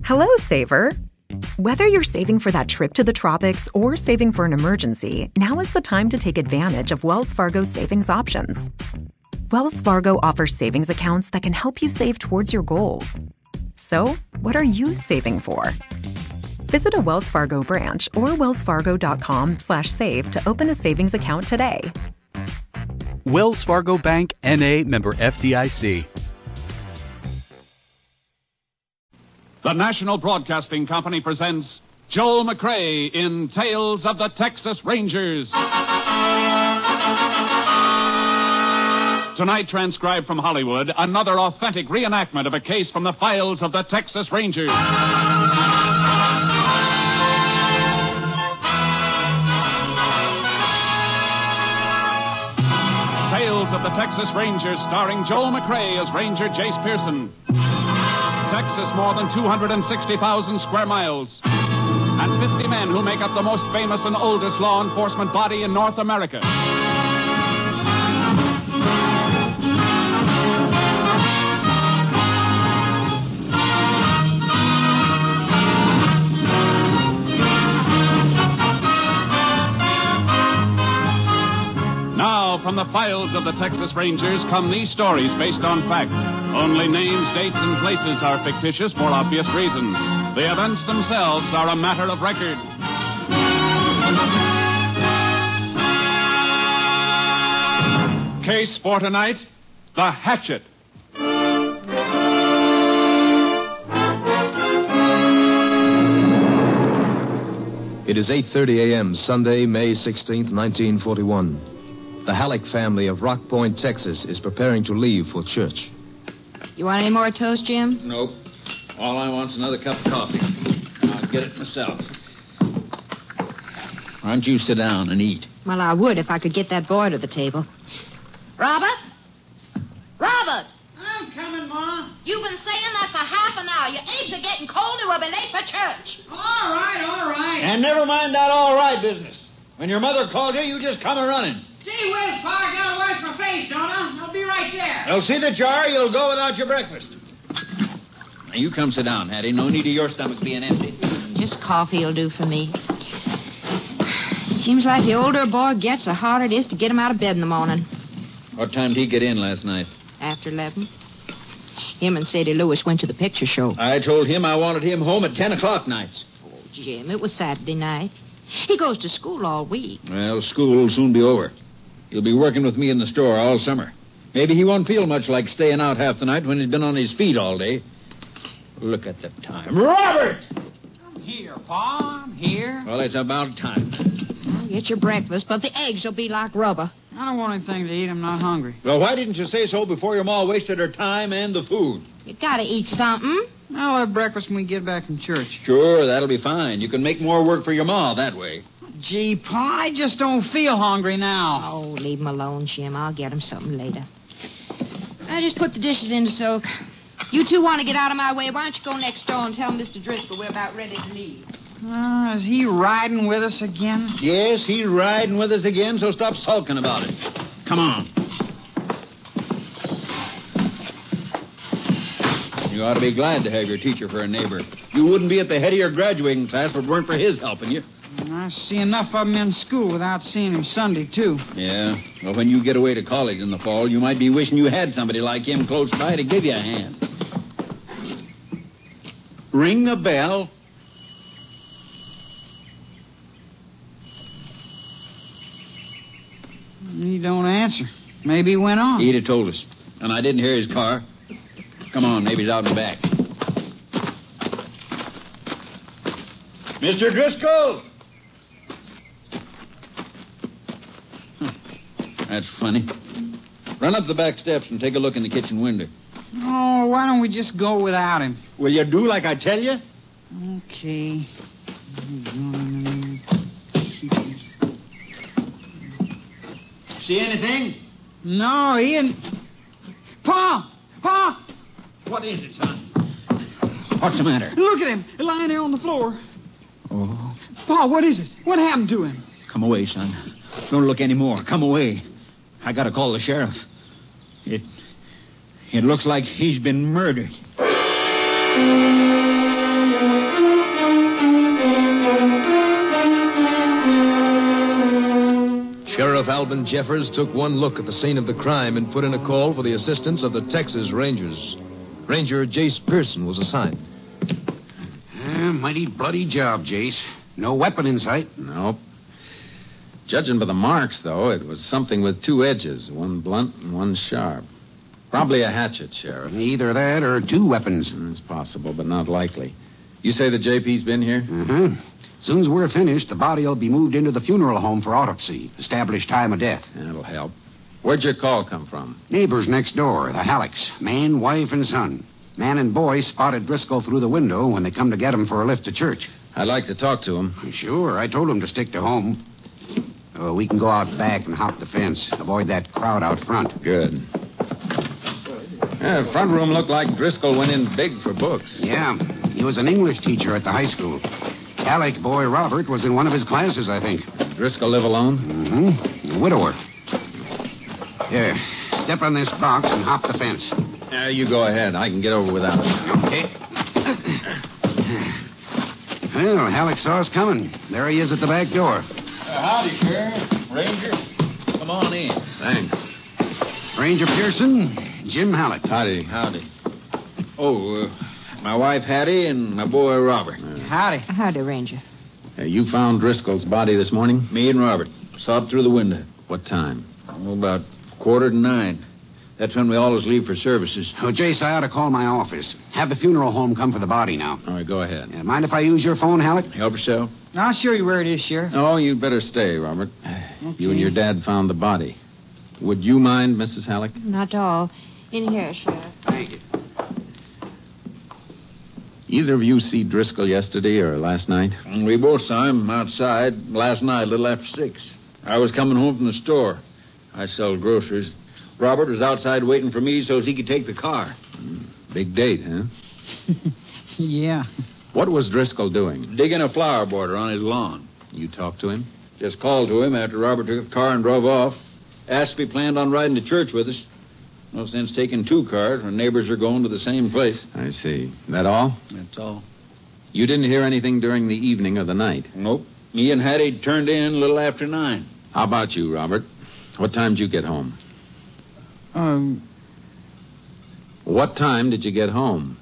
Hello, saver. Whether you're saving for that trip to the tropics or saving for an emergency, now is the time to take advantage of Wells Fargo's savings options. Wells Fargo offers savings accounts that can help you save towards your goals. So, what are you saving for? Visit a Wells Fargo branch or wellsfargo.com/save to open a savings account today. Wells Fargo Bank, N.A., member FDIC. The National Broadcasting Company presents Joel McCrea in Tales of the Texas Rangers. Tonight, transcribed from Hollywood, another authentic reenactment of a case from the files of the Texas Rangers. Tales of the Texas Rangers, starring Joel McCrea as Ranger Jace Pearson. Texas, more than 260,000 square miles. And 50 men who make up the most famous and oldest law enforcement body in North America. Now, from the files of the Texas Rangers come these stories based on fact. Only names, dates, and places are fictitious for obvious reasons. The events themselves are a matter of record. Case for tonight, the Hatchet. It is 8:30 a.m., Sunday, May 16th, 1941. The Halleck family of Rock Point, Texas, is preparing to leave for church. You want any more toast, Jim? Nope. All I want's another cup of coffee. I'll get it myself. Why don't you sit down and eat? Well, I would if I could get that boy to the table. Robert? Robert! I'm coming, Ma. You've been saying that for half an hour. Your eggs are getting cold and we'll be late for church. All right. And never mind that all right business. When your mother called you, you just come a-running. Gee whiz, Pa, I gotta wash my face, don't I? I'll be right there. You'll see the jar, you'll go without your breakfast. Now, you come sit down, Hattie. No need of your stomach being empty. Just coffee will do for me. Seems like the older a boy gets, the harder it is to get him out of bed in the morning. What time did he get in last night? After 11. Him and Sadie Lewis went to the picture show. I told him I wanted him home at 10 o'clock nights. Oh, Jim, it was Saturday night. He goes to school all week. Well, school will soon be over. He'll be working with me in the store all summer. Maybe he won't feel much like staying out half the night when he's been on his feet all day. Look at the time. Robert! I'm here, Pa. I'm here. Well, it's about time. Well, get your breakfast, but the eggs will be like rubber. I don't want anything to eat. I'm not hungry. Well, why didn't you say so before your ma wasted her time and the food? You gotta eat something. I'll have breakfast when we get back from church. Sure, that'll be fine. You can make more work for your ma that way. Gee, Pa, I just don't feel hungry now. Oh, leave him alone, Jim. I'll get him something later. I just put the dishes in to soak. You two want to get out of my way. Why don't you go next door and tell Mr. Driscoll we're about ready to leave? Is he riding with us again? Yes, he's riding with us again, so stop sulking about it. Come on. You ought to be glad to have your teacher for a neighbor. You wouldn't be at the head of your graduating class if it weren't for his helping you. I see enough of him in school without seeing him Sunday, too. Yeah. Well, when you get away to college in the fall, you might be wishing you had somebody like him close by to give you a hand. Ring the bell. He don't answer. Maybe he went on. He'd have told us. And I didn't hear his car. Come on, maybe he's out in the back. Mr. Driscoll! That's funny. Run up the back steps and take a look in the kitchen window. Oh, why don't we just go without him? Will you do like I tell you? Okay. See anything? No, he ain't. Pa! Pa! What is it, son? What's the matter? Look at him, lying there on the floor. Oh. Pa, what is it? What happened to him? Come away, son. Don't look any more. Come away. I gotta call the sheriff. It looks like he's been murdered. Sheriff Alvin Jeffers took one look at the scene of the crime and put in a call for the assistance of the Texas Rangers. Ranger Jace Pearson was assigned. Mighty bloody job, Jace. No weapon in sight. Nope. Judging by the marks, though, it was something with two edges, one blunt and one sharp. Probably a hatchet, Sheriff. Either that or two weapons. It's possible, but not likely. You say the JP's been here? Mm-hmm. As soon as we're finished, the body will be moved into the funeral home for autopsy. Establish time of death. That'll help. Where'd your call come from? Neighbors next door, the Hallecks. Man, wife, and son. Man and boy spotted Driscoll through the window when they come to get him for a lift to church. I'd like to talk to him. Sure, I told him to stick to home. We can go out back and hop the fence. Avoid that crowd out front. Good. The front room looked like Driscoll went in big for books. Yeah, he was an English teacher at the high school. Halleck's boy, Robert, was in one of his classes, I think. Driscoll live alone? Mm-hmm. A widower. Here, step on this box and hop the fence. You go ahead. I can get over without it. Okay. Well, Halleck saw us coming. There he is at the back door. Howdy, Sheriff. Ranger. Come on in. Thanks. Ranger Pearson, Jim Halleck. Howdy. Oh, my wife, Hattie, and my boy, Robert. Howdy. Howdy, Ranger. You found Driscoll's body this morning? Me and Robert. Saw it through the window. What time? About 8:45. That's when we always leave for services. Oh, Jace, I ought to call my office. Have the funeral home come for the body now. All right, go ahead. Mind if I use your phone, Halleck? Help yourself. I'll show you where it is, Sheriff. Oh, you'd better stay, Robert. Okay. You and your dad found the body. Would you mind, Mrs. Halleck? Not at all. In here, Sheriff. Thank you. Either of you see Driscoll yesterday or last night? We both saw him outside last night, a little after 6. I was coming home from the store. I sell groceries. Robert was outside waiting for me so he could take the car. Big date, huh? Yeah. What was Driscoll doing? Digging a flower border on his lawn. You talked to him? Just called to him after Robert took the car and drove off. Asked if he planned on riding to church with us. No sense taking two cars when neighbors are going to the same place. I see. That all? That's all. You didn't hear anything during the evening or the night? Nope. Me and Hattie turned in a little after 9. How about you, Robert? What time did you get home? What time did you get home?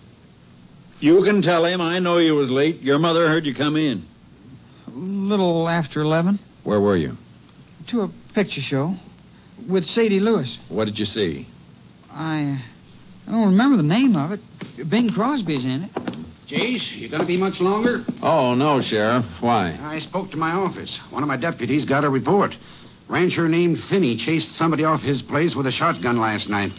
You can tell him I know you was late. Your mother heard you come in. A little after 11. Where were you? To a picture show with Sadie Lewis. What did you see? I don't remember the name of it. Bing Crosby's in it. Jace, you going to be much longer? Oh, no, Sheriff. Why? I spoke to my office. One of my deputies got a report. Rancher named Finney chased somebody off his place with a shotgun last night.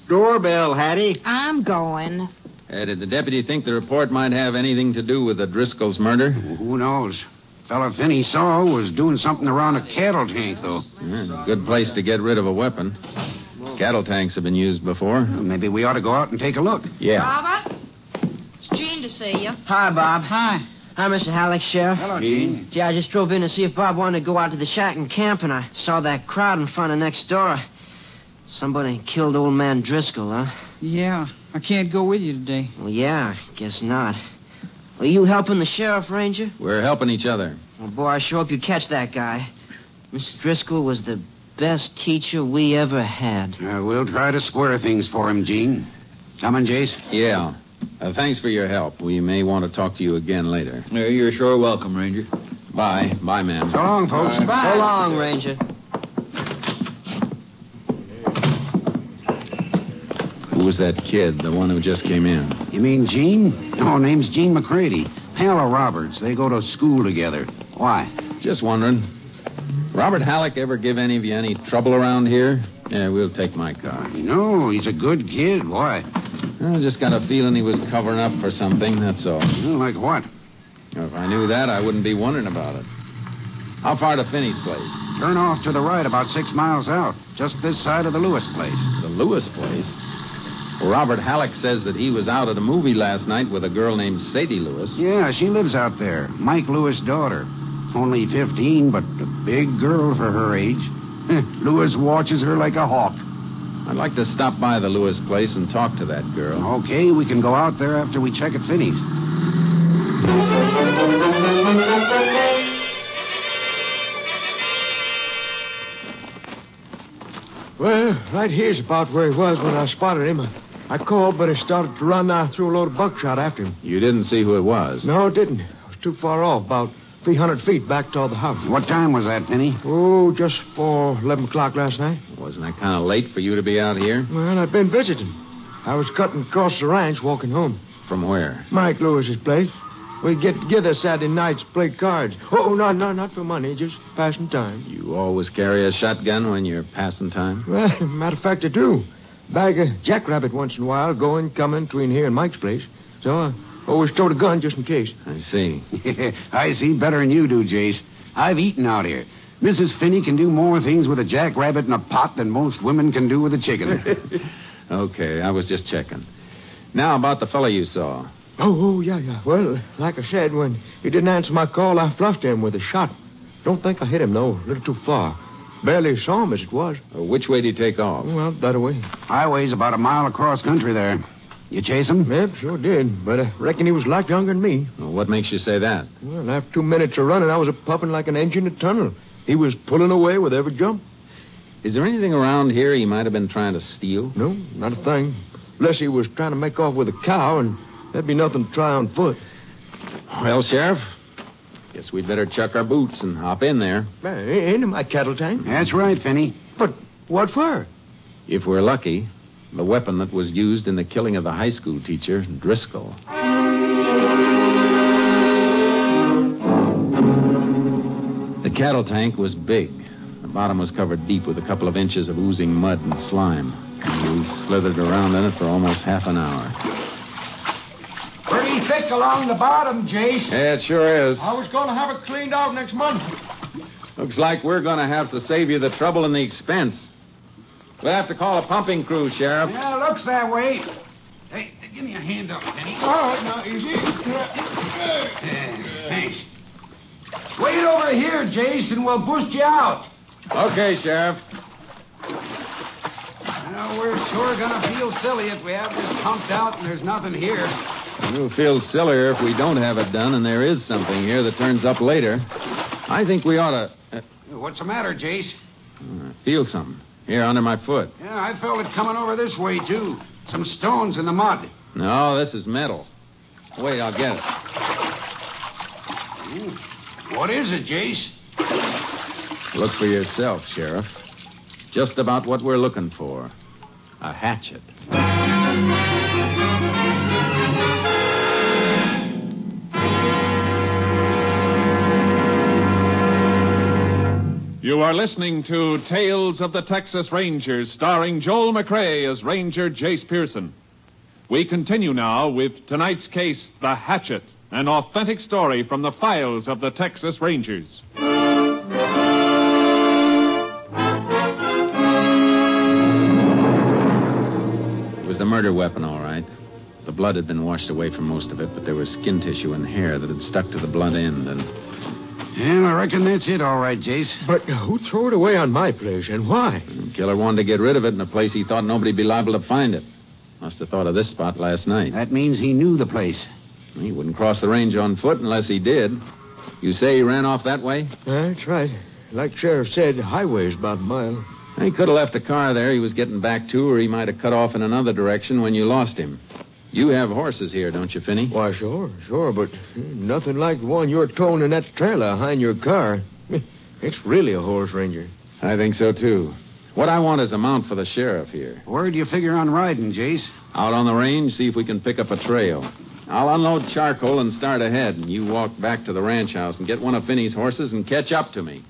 Doorbell, Hattie. I'm going. Did the deputy think the report might have anything to do with the Driscoll's murder? Who knows? Fella Finney saw was doing something around a cattle tank, though. Good place to get rid of a weapon. Cattle tanks have been used before. Well, maybe we ought to go out and take a look. Yeah. Robert? It's Jean to see you. Hi, Bob. Hi. Hi, Mr. Halleck, Sheriff. Hello, Gene. Gee, I just drove in to see if Bob wanted to go out to the shack and camp, and I saw that crowd in front of next door. Somebody killed old man Driscoll, huh? Yeah, I can't go with you today. Well, yeah, guess not. Are you helping the sheriff, Ranger? We're helping each other. Well, boy, I sure hope you catch that guy. Mr. Driscoll was the best teacher we ever had. We'll try to square things for him, Gene. Coming, Jace? Yeah. Thanks for your help. We may want to talk to you again later. You're sure welcome, Ranger. Bye. Bye, ma'am. So long, folks. Bye. So long, Ranger. Who was that kid, the one who just came in? You mean Gene? No, name's Gene McCready. Pal of Robert's. They go to school together. Why? Just wondering. Robert Halleck ever give any of you any trouble around here? Yeah, we'll take my car. No, he's a good kid. Why? I just got a feeling he was covering up for something, that's all. Like what? If I knew that, I wouldn't be wondering about it. How far to Finney's place? Turn off to the right about 6 miles out. Just this side of the Lewis place. The Lewis place? Well, Robert Halleck says that he was out at a movie last night with a girl named Sadie Lewis. Yeah, she lives out there. Mike Lewis' daughter. Only 15, but a big girl for her age. Lewis watches her like a hawk. I'd like to stop by the Lewis place and talk to that girl. Okay, we can go out there after we check at Finney's. Well, right here's about where he was when I spotted him. I called, but he started to run. I threw a load of buckshot after him. You didn't see who it was? No, it didn't. I was too far off, about 300 feet back toward the house. What time was that, Finney? Oh, just before 11 o'clock last night. Wasn't that kind of late for you to be out here? Well, I'd been visiting. I was cutting across the ranch, walking home. From where? Mike Lewis's place. We get together Saturday nights, play cards. Oh, not for money, just passing time. You always carry a shotgun when you're passing time? Well, matter of fact, I do. Bag a jackrabbit once in a while, going, coming between here and Mike's place. So I always stowed a gun just in case. I see. I see better than you do, Jace. I've eaten out here. Mrs. Finney can do more things with a jackrabbit in a pot than most women can do with a chicken. Okay, I was just checking. Now, about the fellow you saw. Oh, yeah. Well, like I said, when he didn't answer my call, I fluffed him with a shot. Don't think I hit him, though. A little too far. Barely saw him as it was. Which way did he take off? Well, that way. Highway's about a mile across country there. You chase him? Yep, sure did. But I reckon he was a lot younger than me. Well, what makes you say that? Well, after 2 minutes of running, I was puffing like an engine in a tunnel. He was pulling away with every jump. Is there anything around here he might have been trying to steal? No, not a thing. Unless he was trying to make off with a cow, and there'd be nothing to try on foot. Well, Sheriff, guess we'd better chuck our boots and hop in there. Into my cattle tank? That's right, Finney. But what for? If we're lucky, the weapon that was used in the killing of the high school teacher, Driscoll. The cattle tank was big. The bottom was covered deep with a couple of inches of oozing mud and slime. And we slithered around in it for almost half an hour. Pretty thick along the bottom, Jace. Yeah, it sure is. I was going to have it cleaned out next month. Looks like we're going to have to save you the trouble and the expense. We'll have to call a pumping crew, Sheriff. Yeah, looks that way. Hey, give me a hand up, Finney. All right, now, easy. Thanks. Wait over here, Jace, and we'll boost you out. Okay, Sheriff. Well, we're sure going to feel silly if we have this pumped out and there's nothing here. We'll feel sillier if we don't have it done and there is something here that turns up later. I think we ought to... What's the matter, Jace? Feel something. Here, under my foot. Yeah, I felt it coming over this way, too. Some stones in the mud. No, this is metal. Wait, I'll get it. What is it, Jace? Look for yourself, Sheriff. Just about what we're looking for. A hatchet. You are listening to Tales of the Texas Rangers, starring Joel McCrea as Ranger Jace Pearson. We continue now with tonight's case, The Hatchet, an authentic story from the files of the Texas Rangers. It was the murder weapon, all right. The blood had been washed away from most of it, but there was skin tissue and hair that had stuck to the blunt end, and... Yeah, I reckon that's it, all right, Jace. But who threw it away on my place, and why? The killer wanted to get rid of it in a place he thought nobody'd be liable to find it. Must have thought of this spot last night. That means he knew the place. He wouldn't cross the range on foot unless he did. You say he ran off that way? That's right. Like Sheriff said, the highway's about a mile. He could have left a car there he was getting back to, or he might have cut off in another direction when you lost him. You have horses here, don't you, Finney? Why, sure, but nothing like the one you're towing in that trailer behind your car. It's really a horse, Ranger. I think so, too. What I want is a mount for the sheriff here. Where do you figure on riding, Jace? Out on the range, see if we can pick up a trail. I'll unload charcoal and start ahead, and you walk back to the ranch house and get one of Finney's horses and catch up to me.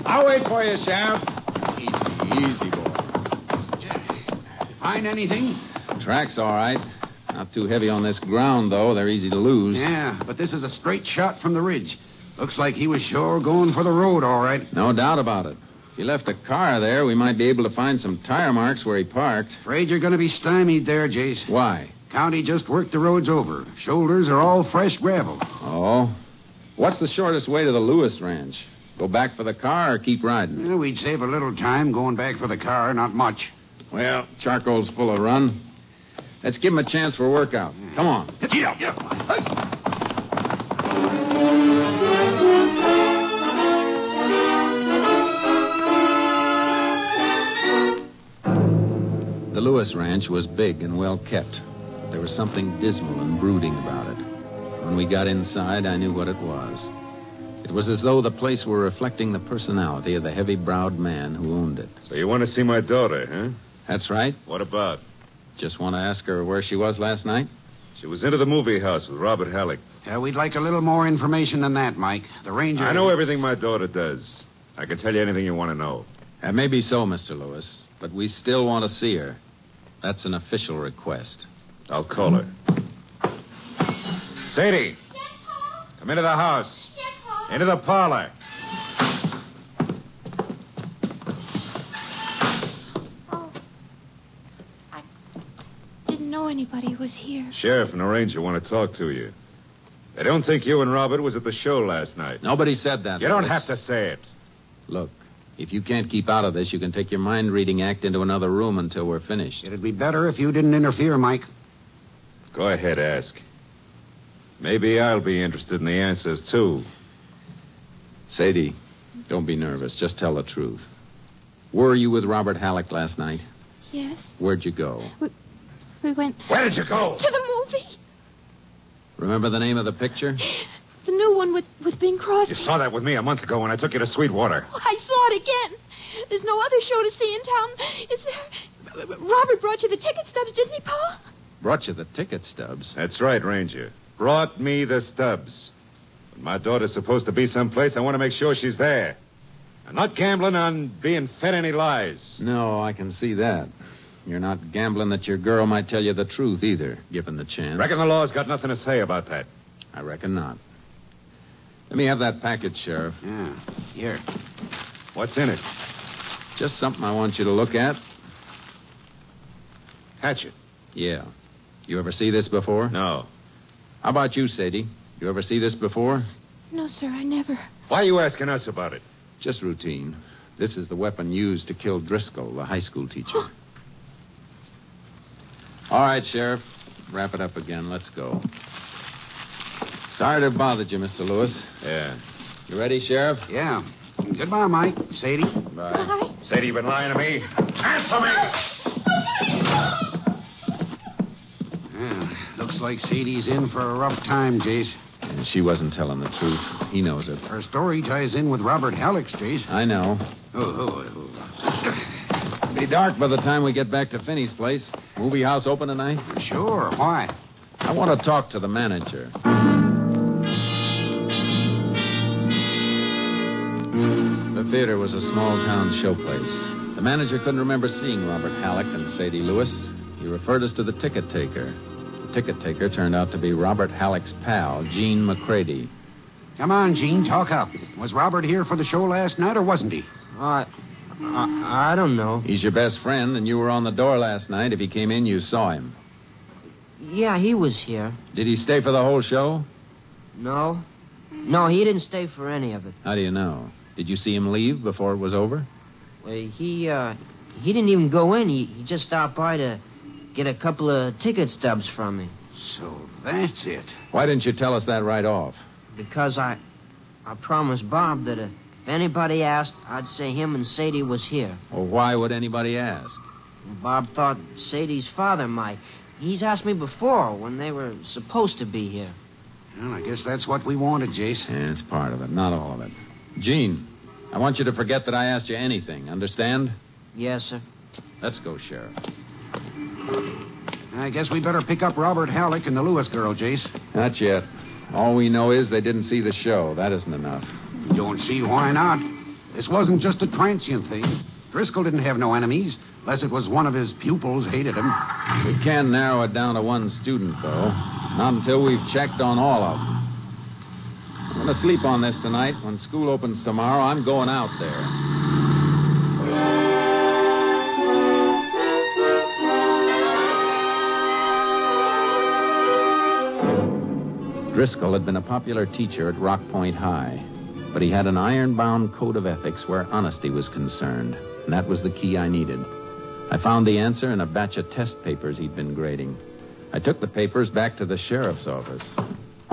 I'll wait for you, Sheriff. Easy, boy. Find anything? Track's all right. Not too heavy on this ground, though. They're easy to lose. Yeah, but this is a straight shot from the ridge. Looks like he was sure going for the road, all right. No doubt about it. If he left a car there, we might be able to find some tire marks where he parked. Afraid you're going to be stymied there, Jace. Why? County just worked the roads over. Shoulders are all fresh gravel. Oh? What's the shortest way to the Lewis Ranch? Go back for the car or keep riding? Yeah, we'd save a little time going back for the car, not much. Well, charcoal's full of run. Let's give him a chance for a workout. Come on. The Lewis Ranch was big and well kept, but there was something dismal and brooding about it. When we got inside, I knew what it was. It was as though the place were reflecting the personality of the heavy-browed man who owned it. So you want to see my daughter, huh? That's right. What about? Just want to ask her where she was last night? She was into the movie house with Robert Halleck. We'd like a little more information than that, Mike. The ranger... I know everything my daughter does. I can tell you anything you want to know. That may be so, Mr. Lewis, but we still want to see her. That's an official request. I'll call her. Sadie! Yes, Pa? Come into the house. Yes, Pa? Into the parlor. Oh. I didn't know anybody was here. Sheriff and the ranger want to talk to you. They don't think you and Robert was at the show last night. Nobody said that, You don't Lewis. have to say it. Look, if you can't keep out of this, you can take your mind-reading act into another room until we're finished. It'd be better if you didn't interfere, Mike. Go ahead, ask. Maybe I'll be interested in the answers, too. Sadie, don't be nervous. Just tell the truth. Were you with Robert Halleck last night? Yes. Where'd you go? We went... Where did you go? To the movie. Remember the name of the picture? The new one with Bing Crosby. You saw that with me a month ago when I took you to Sweetwater. I saw it again. There's no other show to see in town, is there? Robert brought you the ticket stubs, didn't he, Pa? Brought you the ticket stubs? That's right, Ranger. Brought me the stubs. When my daughter's supposed to be someplace, I want to make sure she's there. I'm not gambling on being fed any lies. No, I can see that. You're not gambling that your girl might tell you the truth either, given the chance. Reckon the law's got nothing to say about that. I reckon not. Let me have that package, Sheriff. Yeah, here. What's in it? Just something I want you to look at. Hatchet. Yeah. You ever see this before? No. How about you, Sadie? You ever see this before? No, sir, I never. Why are you asking us about it? Just routine. This is the weapon used to kill Driscoll, the high school teacher. All right, Sheriff. Wrap it up again. Let's go. Sorry to have bothered you, Mr. Lewis. Yeah. You ready, Sheriff? Yeah. Goodbye, Mike. Sadie. Bye. Sadie, you been lying to me? Answer me! Yeah, looks like Sadie's in for a rough time, Jace. And she wasn't telling the truth. He knows it. Her story ties in with Robert Halleck's, Jace. I know. It'll be dark by the time we get back to Finney's place. Movie house open tonight? Sure. Why? I want to talk to the manager. The theater was a small-town showplace. The manager couldn't remember seeing Robert Halleck and Sadie Lewis. He referred us to the ticket taker. The ticket taker turned out to be Robert Halleck's pal, Gene McCready. Come on, Gene, talk up. Was Robert here for the show last night, or wasn't he? I don't know. He's your best friend, and you were on the door last night. If he came in, you saw him. Yeah, he was here. Did he stay for the whole show? No. No, he didn't stay for any of it. How do you know? Did you see him leave before it was over? Well, he didn't even go in. He just stopped by to get a couple of ticket stubs from me. So that's it. Why didn't you tell us that right off? Because I promised Bob that if anybody asked, I'd say him and Sadie was here. Well, why would anybody ask? Bob thought Sadie's father might. He's asked me before when they were supposed to be here. Well, I guess that's what we wanted, Jace. Yeah, it's part of it, not all of it. Gene, I want you to forget that I asked you anything. Understand? Yes, sir. Let's go, Sheriff. I guess we better pick up Robert Halleck and the Lewis girl, Jace. Not yet. All we know is they didn't see the show. That isn't enough. Don't see why not. This wasn't just a transient thing. Driscoll didn't have no enemies, unless it was one of his pupils hated him. We can narrow it down to one student, though. Not until we've checked on all of them. I'm going to sleep on this tonight. When school opens tomorrow, I'm going out there. Driscoll had been a popular teacher at Rock Point High, but he had an iron-bound code of ethics where honesty was concerned, and that was the key I needed. I found the answer in a batch of test papers he'd been grading. I took the papers back to the sheriff's office.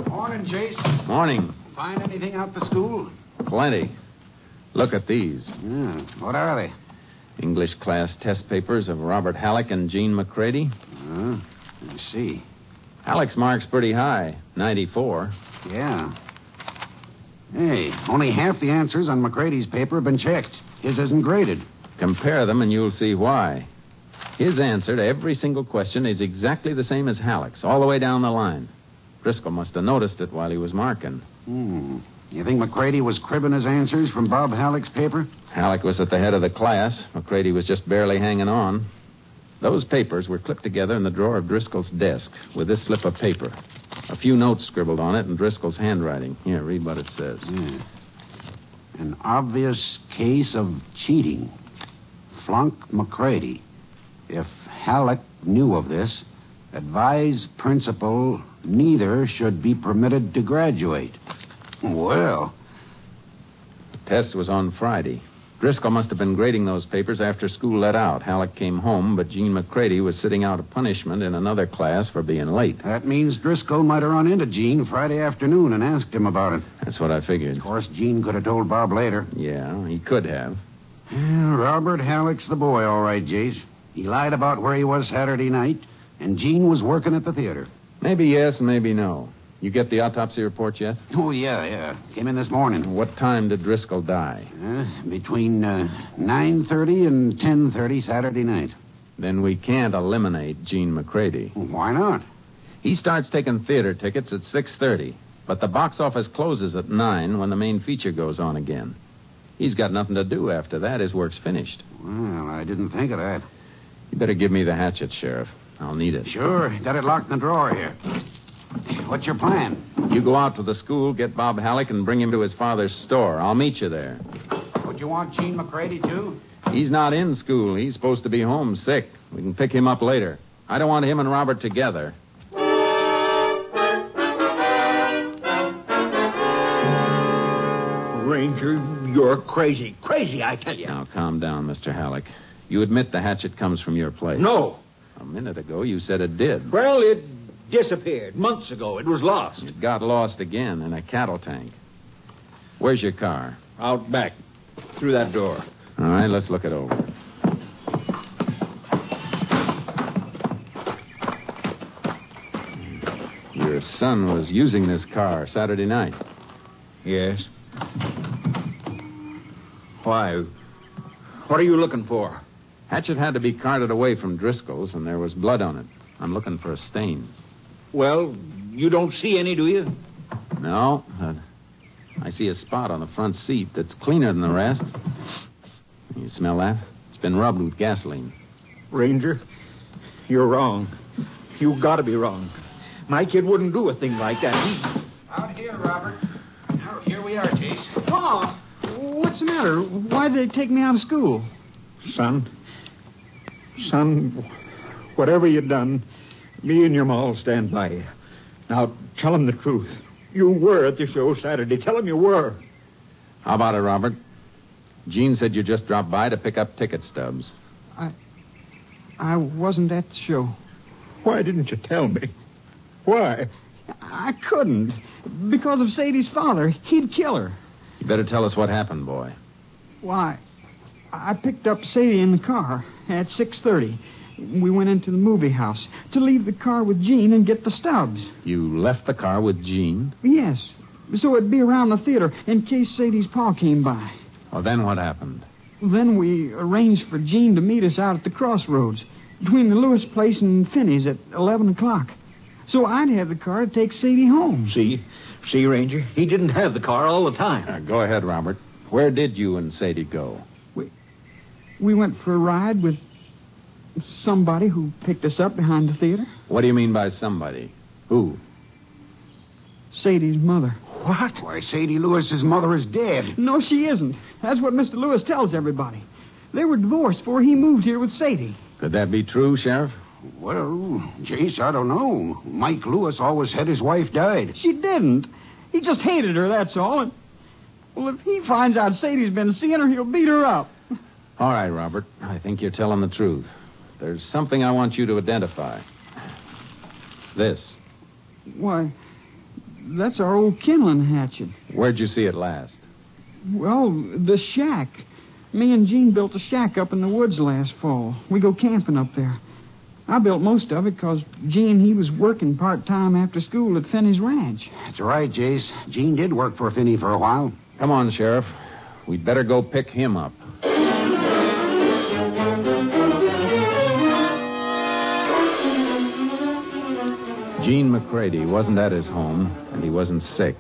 Morning, Jace. Morning. Find anything out the school? Plenty. Look at these. Yeah. What are they? English class test papers of Robert Halleck and Jean McCready. I see. Halleck's mark's pretty high, 94. Yeah. Hey, only half the answers on McCready's paper have been checked. His isn't graded. Compare them and you'll see why. His answer to every single question is exactly the same as Halleck's, all the way down the line. Driscoll must have noticed it while he was marking. You think McCready was cribbing his answers from Bob Halleck's paper? Halleck was at the head of the class. McCready was just barely hanging on. Those papers were clipped together in the drawer of Driscoll's desk with this slip of paper. A few notes scribbled on it in Driscoll's handwriting. Here, read what it says. Yeah. An obvious case of cheating. Flunk McCready. If Halleck knew of this, advise principal neither should be permitted to graduate. Well. The test was on Friday. Driscoll must have been grading those papers after school let out. Halleck came home, but Jean McCready was sitting out a punishment in another class for being late. That means Driscoll might have run into Jean Friday afternoon and asked him about it. That's what I figured. Of course, Jean could have told Bob later. Yeah, he could have. Robert Halleck's the boy, all right, Jace. He lied about where he was Saturday night, and Jean was working at the theater. Maybe yes and maybe no. You get the autopsy report yet? Oh, yeah. Came in this morning. What time did Driscoll die? Between 9:30 and 10:30 Saturday night. Then we can't eliminate Jean McCready. Why not? He starts taking theater tickets at 6:30, but the box office closes at 9 when the main feature goes on again. He's got nothing to do after that. His work's finished. Well, I didn't think of that. You better give me the hatchet, Sheriff. I'll need it. Sure. Got it locked in the drawer here. What's your plan? You go out to the school, get Bob Halleck, and bring him to his father's store. I'll meet you there. Would you want Jean McCready, too? He's not in school. He's supposed to be home sick. We can pick him up later. I don't want him and Robert together. Ranger, you're crazy. Crazy, I tell you. Now, calm down, Mr. Halleck. You admit the hatchet comes from your place. No. A minute ago, you said it did. Well, it disappeared months ago. It was lost. It got lost again in a cattle tank. Where's your car? Out back. Through that door. All right, let's look it over. Your son was using this car Saturday night. Yes. Why? What are you looking for? Hatchet had to be carted away from Driscoll's, and there was blood on it. I'm looking for a stain. Well, you don't see any, do you? No. I see a spot on the front seat that's cleaner than the rest. You smell that? It's been rubbed with gasoline. Ranger, you're wrong. You gotta be wrong. My kid wouldn't do a thing like that. Out here, Robert. Now, here we are, Jace. Pa, what's the matter? Why'd they take me out of school? Son, whatever you've done, me and your ma will stand by you. Now, tell him the truth. You were at the show Saturday. Tell him you were. How about it, Robert? Jean said you just dropped by to pick up ticket stubs. I wasn't at the show. Why didn't you tell me? Why? I couldn't. Because of Sadie's father. He'd kill her. You better tell us what happened, boy. Why, I picked up Sadie in the car at 6:30. We went into the movie house to leave the car with Jean and get the stubs. You left the car with Jean? Yes. So it'd be around the theater in case Sadie's pa came by. Well, then what happened? Then we arranged for Jean to meet us out at the crossroads between the Lewis place and Finney's at 11 o'clock. So I'd have the car to take Sadie home. See, Ranger? He didn't have the car all the time. Go ahead, Robert. Where did you and Sadie go? We went for a ride with somebody who picked us up behind the theater. What do you mean by somebody? Who? Sadie's mother. What? Why, Sadie Lewis's mother is dead. No, she isn't. That's what Mr. Lewis tells everybody. They were divorced before he moved here with Sadie. Could that be true, Sheriff? Well, Jace, I don't know. Mike Lewis always said his wife died. She didn't. He just hated her, that's all. And, well, if he finds out Sadie's been seeing her, he'll beat her up. All right, Robert. I think you're telling the truth. There's something I want you to identify. This. Why, that's our old kindling hatchet. Where'd you see it last? Well, the shack. Me and Gene built a shack up in the woods last fall. We go camping up there. I built most of it because Gene, he was working part-time after school at Finney's ranch. That's right, Jace. Gene did work for Finney for a while. Come on, Sheriff. We'd better go pick him up. Gene McCready wasn't at his home, and he wasn't sick.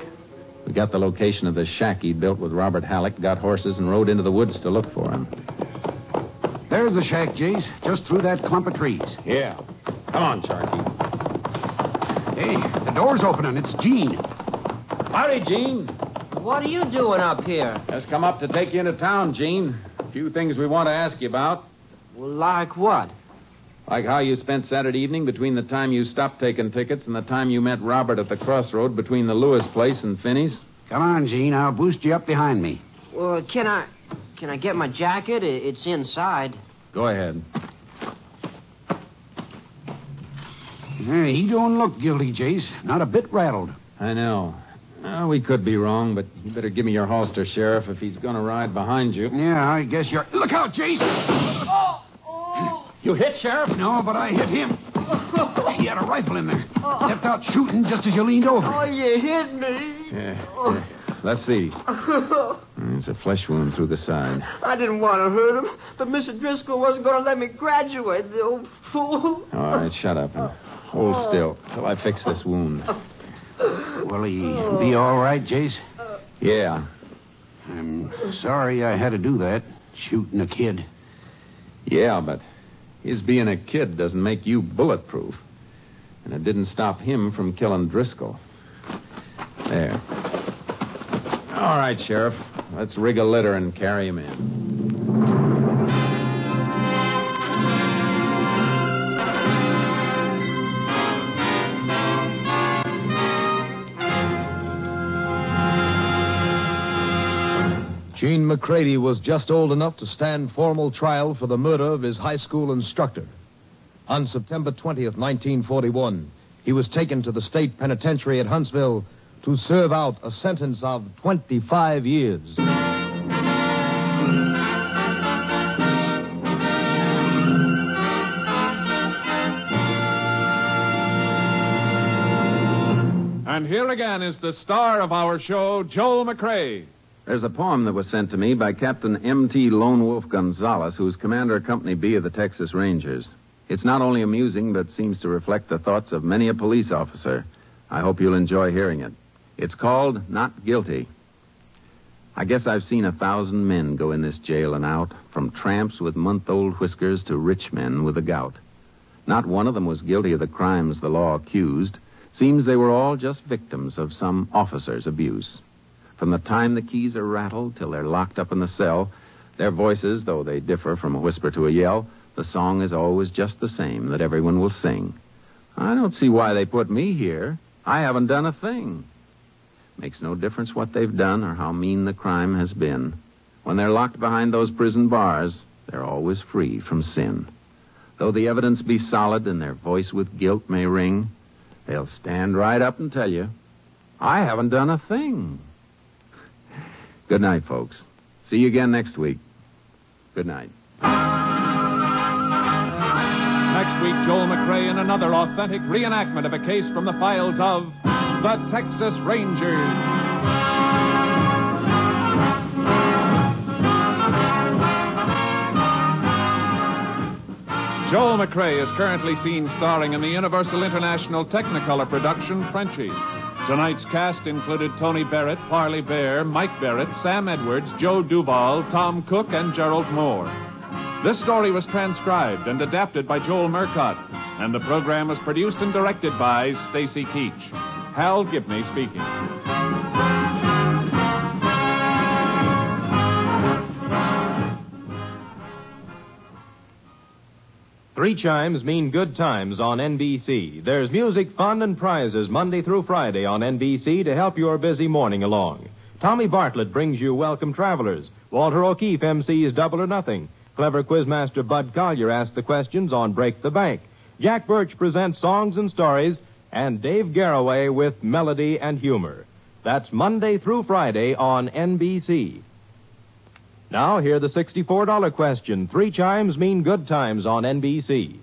We got the location of the shack he built with Robert Halleck, got horses, and rode into the woods to look for him. There's the shack, Jace, just through that clump of trees. Yeah. Come on, Sharky. Hey, the door's opening. It's Gene. Howdy, Gene. What are you doing up here? Just come up to take you into town, Gene. A few things we want to ask you about. Well, like what? Like how you spent Saturday evening between the time you stopped taking tickets and the time you met Robert at the crossroad between the Lewis place and Finney's. Come on, Gene. I'll boost you up behind me. Well, can I get my jacket? It's inside. Go ahead. Hey, he don't look guilty, Jace. Not a bit rattled. I know. Well, we could be wrong, but you better give me your holster, Sheriff, if he's going to ride behind you. Yeah, I guess you're... Look out, Jace! Oh! You hit, Sheriff? No, but I hit him. He had a rifle in there. Stepped out shooting just as you leaned over. Oh, you hit me. Yeah. Let's see. There's a flesh wound through the side. I didn't want to hurt him, but Mr. Driscoll wasn't going to let me graduate, the old fool. All right, shut up and hold still till I fix this wound. Will he be all right, Jace? Yeah. I'm sorry I had to do that, shooting a kid. Yeah, but his being a kid doesn't make you bulletproof. And it didn't stop him from killing Driscoll. There. All right, Sheriff. Let's rig a litter and carry him in. Gene McCready was just old enough to stand formal trial for the murder of his high school instructor. On September 20th, 1941, he was taken to the state penitentiary at Huntsville to serve out a sentence of 25 years. And here again is the star of our show, Joel McCrea. There's a poem that was sent to me by Captain M.T. Lone Wolf Gonzalez, who's commander of Company B of the Texas Rangers. It's not only amusing, but seems to reflect the thoughts of many a police officer. I hope you'll enjoy hearing it. It's called Not Guilty. I guess I've seen 1,000 men go in this jail and out, from tramps with month-old whiskers to rich men with the gout. Not one of them was guilty of the crimes the law accused. Seems they were all just victims of some officer's abuse. From the time the keys are rattled till they're locked up in the cell, their voices, though they differ from a whisper to a yell, the song is always just the same that everyone will sing. I don't see why they put me here. I haven't done a thing. Makes no difference what they've done or how mean the crime has been. When they're locked behind those prison bars, they're always free from sin. Though the evidence be solid and their voice with guilt may ring, they'll stand right up and tell you, I haven't done a thing. Good night, folks. See you again next week. Good night. Next week, Joel McCrea in another authentic reenactment of a case from the files of the Texas Rangers. Joel McCrea is currently seen starring in the Universal International Technicolor production, Frenchie. Tonight's cast included Tony Barrett, Parley Bear, Mike Barrett, Sam Edwards, Joe Duvall, Tom Cook, and Gerald Moore. This story was transcribed and adapted by Joel Murcott, and the program was produced and directed by Stacy Keach. Hal Gibney speaking. Three chimes mean good times on NBC. There's music, fun, and prizes Monday through Friday on NBC to help your busy morning along. Tommy Bartlett brings you Welcome Travelers. Walter O'Keefe MC's Double or Nothing. Clever quizmaster Bud Collier asks the questions on Break the Bank. Jack Birch presents Songs and Stories, and Dave Garroway with melody and humor. That's Monday through Friday on NBC. Now, hear the $64 question. 3 chimes mean good times on NBC.